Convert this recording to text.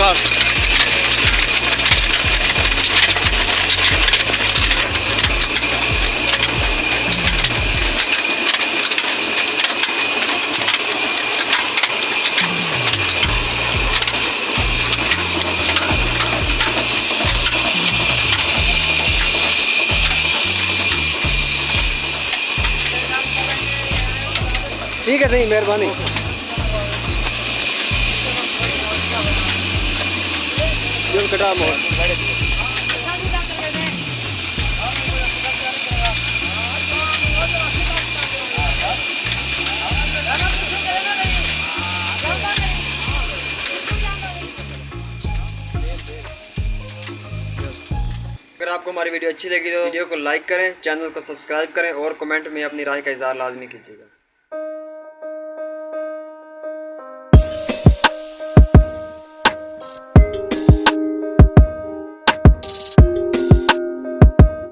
صاحب ٹھیک ہے صحیح مہربانی کٹا موڑ اگر آپ کو ہماری ویڈیو اچھی لگی تو ویڈیو کو لائک کریں، چینل کو سبسکرائب کریں اور کمنٹ میں اپنی رائے کا اظہار لازمی کیجیے گا۔